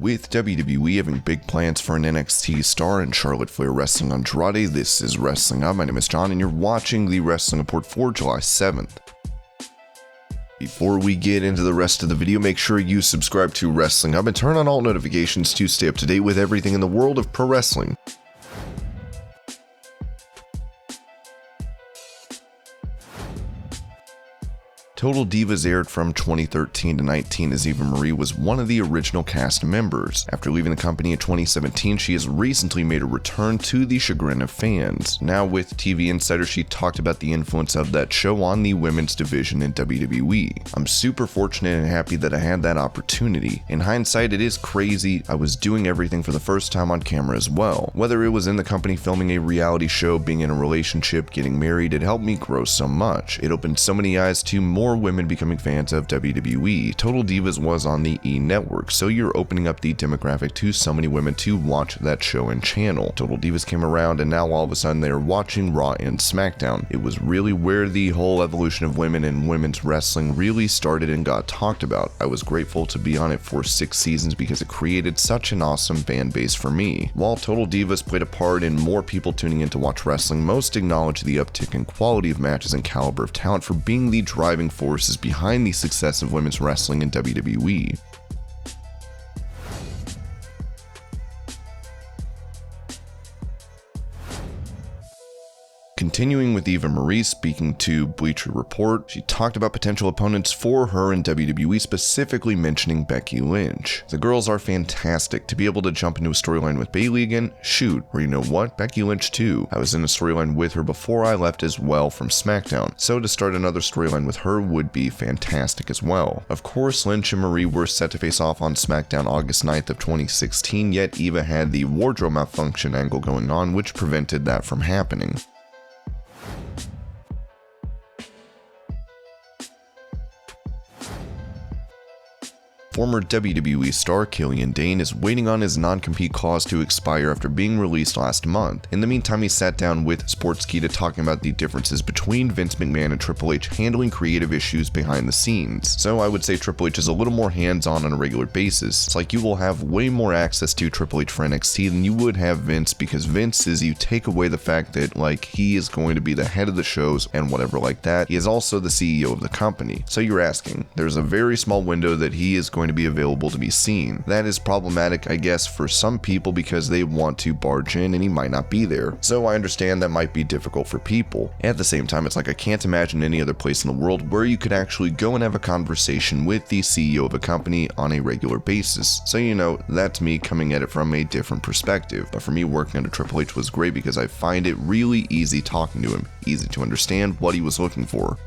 With WWE having big plans for an NXT star and Charlotte Flair wrestling Andrade, this is Wrestling Up. My name is John and you're watching the Wrestling Report for July 7th. Before we get into the rest of the video, make sure you subscribe to Wrestling Up and turn on all notifications to stay up to date with everything in the world of pro wrestling. Total Divas aired from 2013 to 19 as Eva Marie was one of the original cast members. After leaving the company in 2017, she has recently made a return to the chagrin of fans. Now with TV Insider, she talked about the influence of that show on the women's division in WWE. I'm super fortunate and happy that I had that opportunity. In hindsight, it is crazy. I was doing everything for the first time on camera as well. Whether it was in the company filming a reality show, being in a relationship, getting married, it helped me grow so much. It opened so many eyes to more women becoming fans of WWE. Total Divas was on the E! Network, so you're opening up the demographic to so many women to watch that show and channel. Total Divas came around and now all of a sudden they're watching Raw and SmackDown. It was really where the whole evolution of women and women's wrestling really started and got talked about. I was grateful to be on it for 6 seasons because it created such an awesome fan base for me. While Total Divas played a part in more people tuning in to watch wrestling, most acknowledge the uptick in quality of matches and caliber of talent for being the driving forces behind the success of women's wrestling in WWE. Continuing with Eva Marie speaking to Bleacher Report, she talked about potential opponents for her in WWE, specifically mentioning Becky Lynch. The girls are fantastic. To be able to jump into a storyline with Bayley again, shoot, or you know what, Becky Lynch too. I was in a storyline with her before I left as well from SmackDown, so to start another storyline with her would be fantastic as well. Of course, Lynch and Marie were set to face off on SmackDown August 9th of 2016, yet Eva had the wardrobe malfunction angle going on, which prevented that from happening. Former WWE star Killian Dane is waiting on his non-compete clause to expire after being released last month. In the meantime, he sat down with Sportskeeda talking about the differences between Vince McMahon and Triple H handling creative issues behind the scenes. So I would say Triple H is a little more hands-on a regular basis. It's like you will have way more access to Triple H for NXT than you would have Vince, because Vince is, you take away the fact that like he is going to be the head of the shows and whatever like that. He is also the CEO of the company. So you're asking, there's a very small window that he is going to be available to be seen. That is problematic, I guess, for some people because they want to barge in and he might not be there. So I understand that might be difficult for people. At the same time, it's like I can't imagine any other place in the world where you could actually go and have a conversation with the CEO of a company on a regular basis. So you know, that's me coming at it from a different perspective. But for me, working under Triple H was great because I find it really easy talking to him, easy to understand what he was looking for.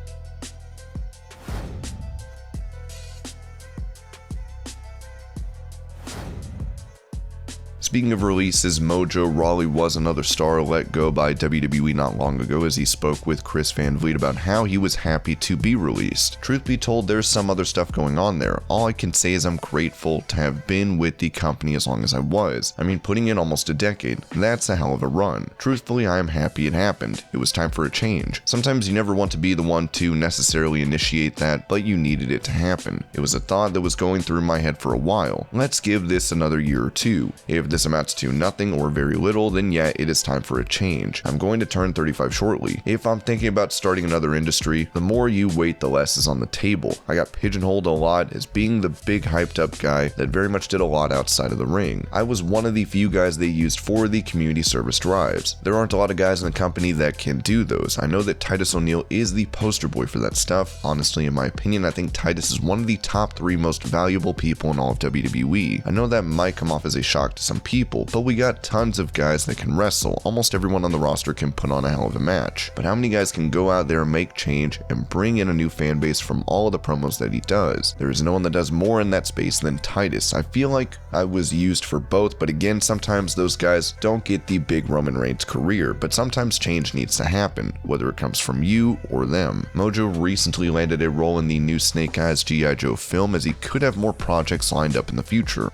Speaking of releases, Mojo Rawley was another star let go by WWE not long ago as he spoke with Chris Van Vliet about how he was happy to be released. Truth be told, there's some other stuff going on there. All I can say is I'm grateful to have been with the company as long as I was. I mean, putting in almost a decade, that's a hell of a run. Truthfully, I am happy it happened. It was time for a change. Sometimes you never want to be the one to necessarily initiate that, but you needed it to happen. It was a thought that was going through my head for a while. Let's give this another year or two. If this amounts to nothing or very little, then yeah, it is time for a change. I'm going to turn 35 shortly. If I'm thinking about starting another industry, the more you wait, the less is on the table. I got pigeonholed a lot as being the big hyped up guy that very much did a lot outside of the ring. I was one of the few guys they used for the community service drives. There aren't a lot of guys in the company that can do those. I know that Titus O'Neil is the poster boy for that stuff. Honestly, in my opinion, I think Titus is one of the top 3 most valuable people in all of WWE. I know that might come off as a shock to some people, but we got tons of guys that can wrestle. Almost everyone on the roster can put on a hell of a match. But how many guys can go out there and make change and bring in a new fan base from all of the promos that he does? There is no one that does more in that space than Titus. I feel like I was used for both, but again, sometimes those guys don't get the big Roman Reigns career, but sometimes change needs to happen, whether it comes from you or them. Mojo recently landed a role in the new Snake Eyes G.I. Joe film as he could have more projects lined up in the future.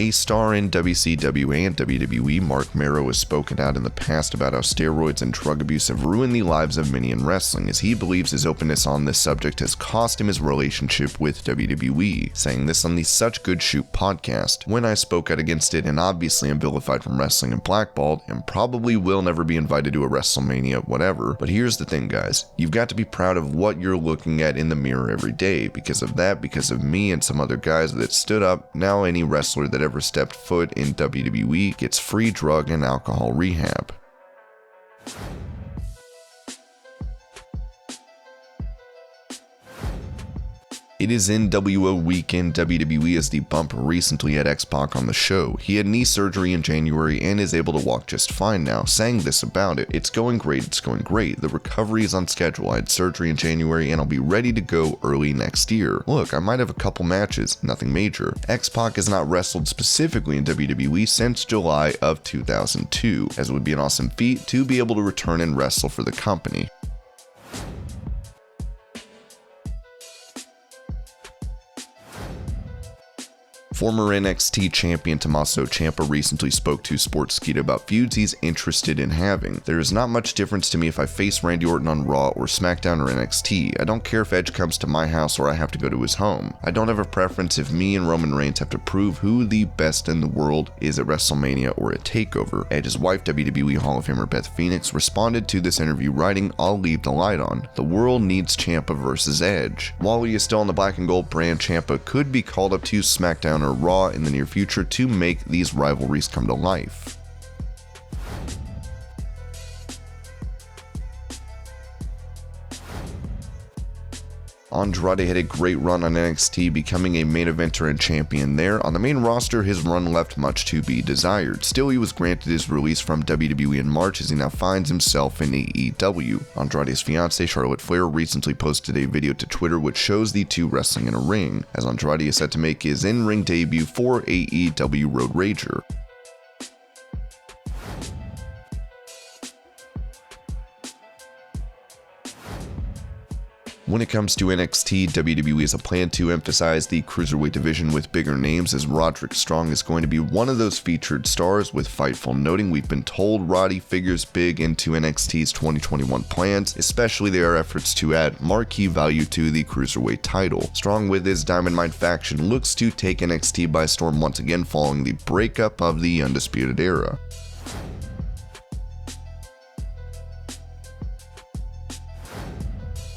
A star in WCW and WWE, Marc Mero has spoken out in the past about how steroids and drug abuse have ruined the lives of many in wrestling, as he believes his openness on this subject has cost him his relationship with WWE, saying this on the Such Good Shoot podcast. When I spoke out against it, and obviously am vilified from wrestling and blackballed, and probably will never be invited to a WrestleMania, whatever, but here's the thing guys, you've got to be proud of what you're looking at in the mirror every day. Because of that, because of me and some other guys that stood up, now any wrestler that ever stepped foot in WWE gets free drug and alcohol rehab. It is NWO weekend. WWE as the bump recently had X-Pac on the show. He had knee surgery in January and is able to walk just fine now, saying this about it: "It's going great, it's going great. The recovery is on schedule. I had surgery in January and I'll be ready to go early next year. Look, I might have a couple matches, nothing major." X-Pac has not wrestled specifically in WWE since July of 2002, as it would be an awesome feat to be able to return and wrestle for the company. Former NXT champion Tommaso Ciampa recently spoke to Sportskeeda about feuds he's interested in having. "There is not much difference to me if I face Randy Orton on Raw or SmackDown or NXT. I don't care if Edge comes to my house or I have to go to his home. I don't have a preference if me and Roman Reigns have to prove who the best in the world is at WrestleMania or at TakeOver." Edge's wife, WWE Hall of Famer Beth Phoenix, responded to this interview writing, "I'll leave the light on. The world needs Ciampa versus Edge. While he is still on the black and gold brand, Ciampa could be called up to SmackDown or Raw in the near future to make these rivalries come to life." Andrade had a great run on NXT, becoming a main eventer and champion there. On the main roster, his run left much to be desired. Still, he was granted his release from WWE in March, as he now finds himself in AEW. Andrade's fiancée, Charlotte Flair, recently posted a video to Twitter which shows the two wrestling in a ring, as Andrade is set to make his in-ring debut for AEW Road Rager. When it comes to NXT, WWE has a plan to emphasize the cruiserweight division with bigger names, as Roderick Strong is going to be one of those featured stars, with Fightful noting we've been told Roddy figures big into NXT's 2021 plans, especially their efforts to add marquee value to the cruiserweight title. Strong, with his Diamond Mine faction, looks to take NXT by storm once again following the breakup of the Undisputed Era.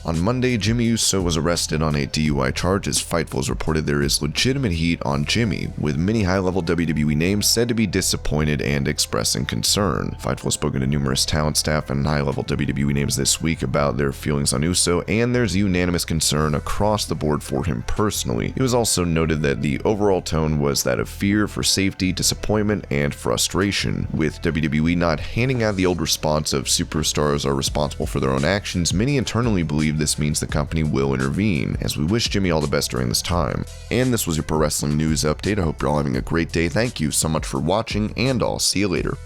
On Monday, Jimmy Uso was arrested on a DUI charge, as Fightful has reported there is legitimate heat on Jimmy, with many high-level WWE names said to be disappointed and expressing concern. Fightful has spoken to numerous talent staff and high-level WWE names this week about their feelings on Uso, and there's unanimous concern across the board for him personally. It was also noted that the overall tone was that of fear for safety, disappointment, and frustration. With WWE not handing out the old response of superstars are responsible for their own actions, many internally believe this means the company will intervene, as we wish Jimmy all the best during this time. And this was your Pro Wrestling News Update. I hope you're all having a great day. Thank you so much for watching, and I'll see you later.